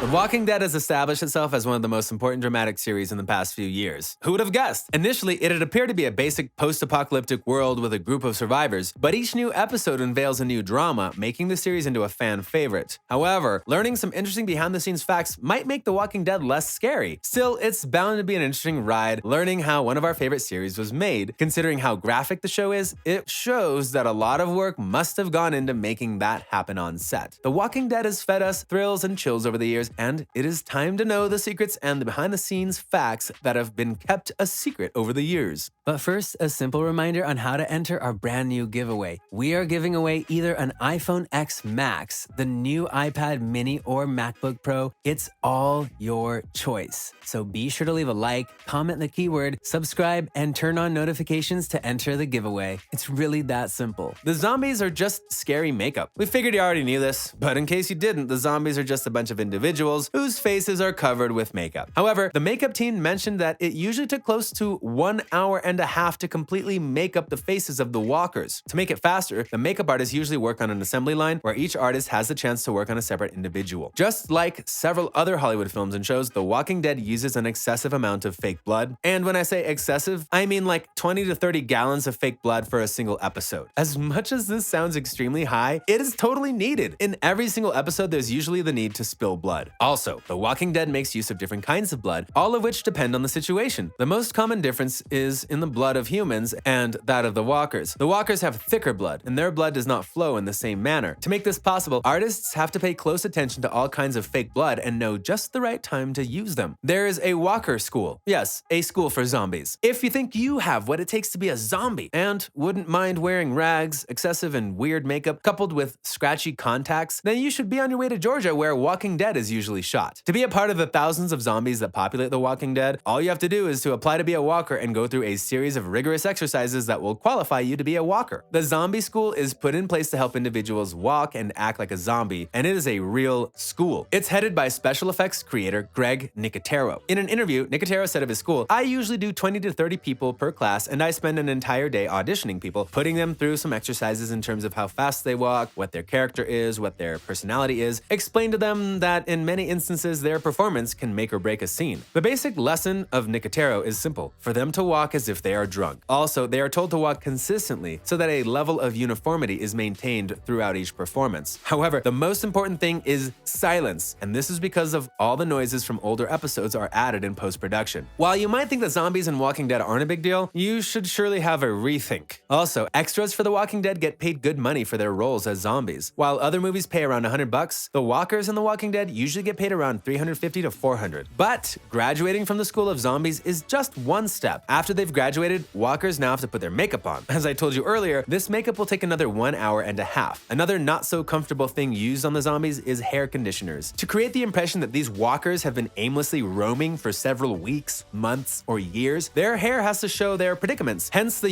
The Walking Dead has established itself as one of the most important dramatic series in the past few years. Who would have guessed? Initially, it had appeared to be a basic post-apocalyptic world with a group of survivors, but each new episode unveils a new drama, making the series into a fan favorite. However, learning some interesting behind-the-scenes facts might make The Walking Dead less scary. Still, it's bound to be an interesting ride, learning how one of our favorite series was made. Considering how graphic the show is, it shows that a lot of work must have gone into making that happen on set. The Walking Dead has fed us thrills and chills over the years, and it is time to know the secrets and the behind-the-scenes facts that have been kept a secret over the years. But first, a simple reminder on how to enter our brand new giveaway. We are giving away either an iPhone X Max, the new iPad mini, or MacBook Pro. It's all your choice. So be sure to leave a like, comment the keyword, subscribe, and turn on notifications to enter the giveaway. It's really that simple. The zombies are just scary makeup. We figured you already knew this, but in case you didn't, the zombies are just a bunch of individuals whose faces are covered with makeup. However, the makeup team mentioned that it usually took close to 1 hour and a half to completely make up the faces of the walkers. To make it faster, the makeup artists usually work on an assembly line where each artist has the chance to work on a separate individual. Just like several other Hollywood films and shows, The Walking Dead uses an excessive amount of fake blood. And when I say excessive, I mean like 20 to 30 gallons of fake blood for a single episode. As much as this sounds extremely high, it is totally needed. In every single episode, there's usually the need to spill blood. Also, The Walking Dead makes use of different kinds of blood, all of which depend on the situation. The most common difference is in the blood of humans and that of the walkers. The walkers have thicker blood, and their blood does not flow in the same manner. To make this possible, artists have to pay close attention to all kinds of fake blood and know just the right time to use them. There is a walker school. Yes, a school for zombies. If you think you have what it takes to be a zombie and wouldn't mind wearing rags, excessive and weird makeup coupled with scratchy contacts, then you should be on your way to Georgia, where Walking Dead is usually shot. To be a part of the thousands of zombies that populate The Walking Dead, all you have to do is to apply to be a walker and go through a series of rigorous exercises that will qualify you to be a walker. The zombie school is put in place to help individuals walk and act like a zombie, and it is a real school. It's headed by special effects creator Greg Nicotero. In an interview, Nicotero said of his school, "I usually do 20 to 30 people per class, and I spend an entire day auditioning people, putting them through some exercises in terms of how fast they walk, what their character is, what their personality is, explain to them that in many instances their performance can make or break a scene." The basic lesson of Nicotero is simple: for them to walk as if they are drunk. Also, they are told to walk consistently so that a level of uniformity is maintained throughout each performance. However, the most important thing is silence, and this is because of all the noises from older episodes are added in post-production. While you might think that zombies in Walking Dead aren't a big deal, you should surely have a rethink. Also, extras for The Walking Dead get paid good money for their roles as zombies. While other movies pay around $100, the walkers in The Walking Dead usually get paid around $350 to $400. But graduating from the School of Zombies is just one step. After they've graduated, walkers now have to put their makeup on. As I told you earlier, this makeup will take another 1 hour and a half. Another not so comfortable thing used on the zombies is hair conditioners. To create the impression that these walkers have been aimlessly roaming for several weeks, months, or years, their hair has to show their predicaments, hence the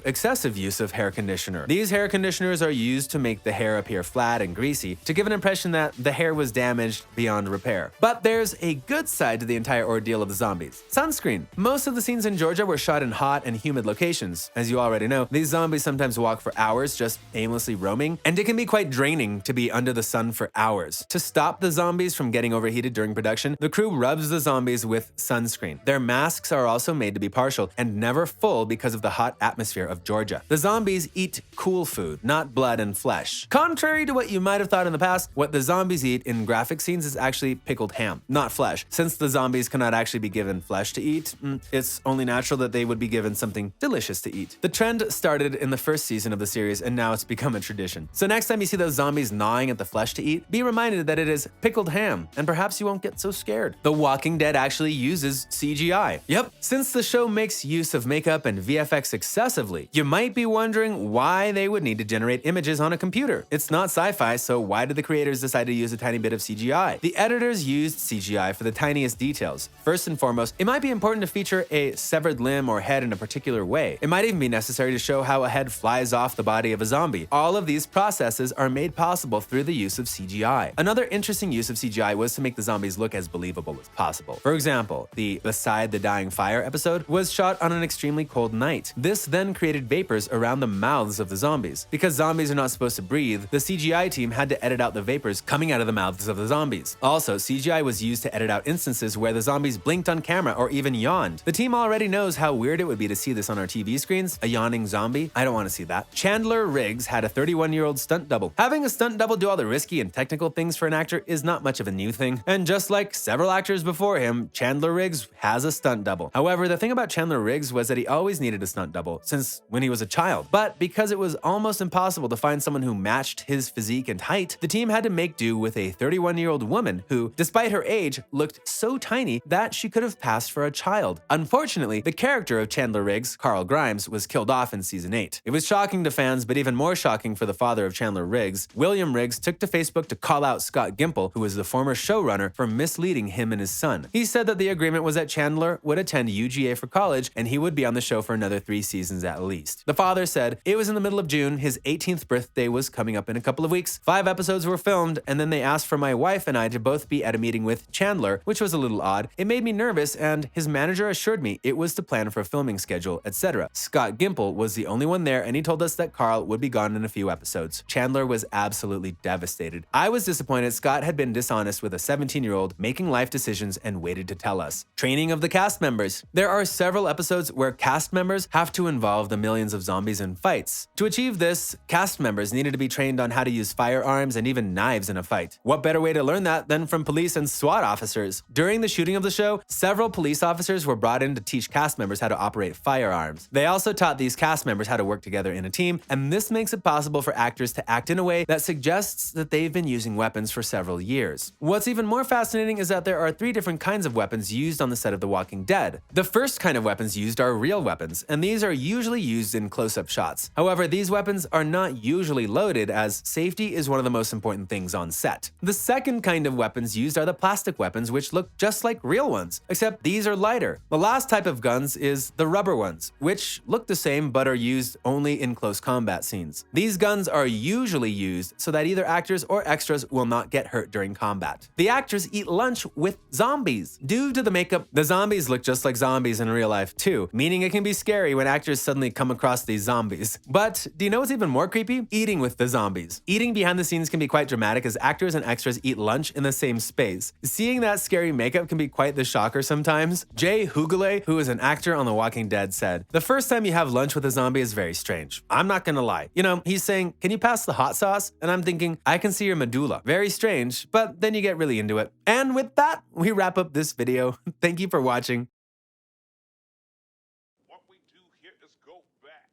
excessive use of hair conditioner. These hair conditioners are used to make the hair appear flat and greasy, to give an impression that the hair was damaged beyond repair. But there's a good side to the entire ordeal of the zombies: sunscreen. Most of the scenes in Georgia were shot in hot and humid locations. As you already know, these zombies sometimes walk for hours just aimlessly roaming, and it can be quite draining to be under the sun for hours. To stop the zombies from getting overheated during production, the crew rubs the zombies with sunscreen. Their masks are also made to be partial and never full because of the hot atmosphere of Georgia. The zombies eat cool food, not blood and flesh. Contrary to what you might have thought in the past, what the zombies eat in graphic scenes is actually pickled ham, not flesh. Since the zombies cannot actually be given flesh to eat, it's only natural that they would be given something delicious to eat. The trend started in the first season of the series, and now it's become a tradition. So next time you see those zombies gnawing at the flesh to eat, be reminded that it is pickled ham, and perhaps you won't get so scared. The Walking Dead actually uses CGI. Yep, since the show makes use of makeup and VFX excessively, you might be wondering why they would need to generate images on a computer. It's not sci-fi, so why did the creators decide to use a tiny bit of CGI? The The editors used CGI for the tiniest details. First and foremost, it might be important to feature a severed limb or head in a particular way. It might even be necessary to show how a head flies off the body of a zombie. All of these processes are made possible through the use of CGI. Another interesting use of CGI was to make the zombies look as believable as possible. For example, the Beside the Dying Fire episode was shot on an extremely cold night. This then created vapors around the mouths of the zombies. Because zombies are not supposed to breathe, the CGI team had to edit out the vapors coming out of the mouths of the zombies. Also, CGI was used to edit out instances where the zombies blinked on camera or even yawned. The team already knows how weird it would be to see this on our TV screens, a yawning zombie. I don't want to see that. Chandler Riggs had a 31-year-old stunt double. Having a stunt double do all the risky and technical things for an actor is not much of a new thing, and just like several actors before him, Chandler Riggs has a stunt double. However, the thing about Chandler Riggs was that he always needed a stunt double since when he was a child. But because it was almost impossible to find someone who matched his physique and height, the team had to make do with a 31-year-old woman who, despite her age, looked so tiny that she could have passed for a child. Unfortunately, the character of Chandler Riggs, Carl Grimes, was killed off in season 8. It was shocking to fans, but even more shocking for the father of Chandler Riggs. William Riggs took to Facebook to call out Scott Gimple, who was the former showrunner, for misleading him and his son. He said that the agreement was that Chandler would attend UGA for college and he would be on the show for another 3 seasons at least. The father said, "It was in the middle of June, his 18th birthday was coming up in a couple of weeks. 5 episodes were filmed, and then they asked for my wife and I to both be at a meeting with Chandler, which was a little odd. It made me nervous, and his manager assured me it was to plan for a filming schedule, etc. Scott Gimple was the only one there, and he told us that Carl would be gone in a few episodes." Chandler was absolutely devastated. "I was disappointed Scott had been dishonest with a 17-year-old, making life decisions, and waited to tell us." Training of the cast members. There are several episodes where cast members have to involve the millions of zombies in fights. To achieve this, cast members needed to be trained on how to use firearms and even knives in a fight. What better way to learn that than from police and SWAT officers? During the shooting of the show, several police officers were brought in to teach cast members how to operate firearms. They also taught these cast members how to work together in a team, and this makes it possible for actors to act in a way that suggests that they've been using weapons for several years. What's even more fascinating is that there are 3 different kinds of weapons used on the set of The Walking Dead. The first kind of weapons used are real weapons, and these are usually used in close-up shots. However, these weapons are not usually loaded, as safety is one of the most important things on set. The second kind of weapons used are the plastic weapons, which look just like real ones, except these are lighter. The last type of guns is the rubber ones, which look the same but are used only in close combat scenes. These guns are usually used so that either actors or extras will not get hurt during combat. The actors eat lunch with zombies. Due to the makeup, the zombies look just like zombies in real life too, meaning it can be scary when actors suddenly come across these zombies. But do you know what's even more creepy? Eating with the zombies. Eating behind the scenes can be quite dramatic as actors and extras eat lunch in the same space. Seeing that scary makeup can be quite the shocker sometimes. Jay Hugule, who is an actor on The Walking Dead, said, "The first time you have lunch with a zombie is very strange. I'm not gonna lie. You know, he's saying, 'Can you pass the hot sauce?' And I'm thinking, 'I can see your medulla.' Very strange, but then you get really into it." And with that, we wrap up this video. Thank you for watching. What we do here is go back.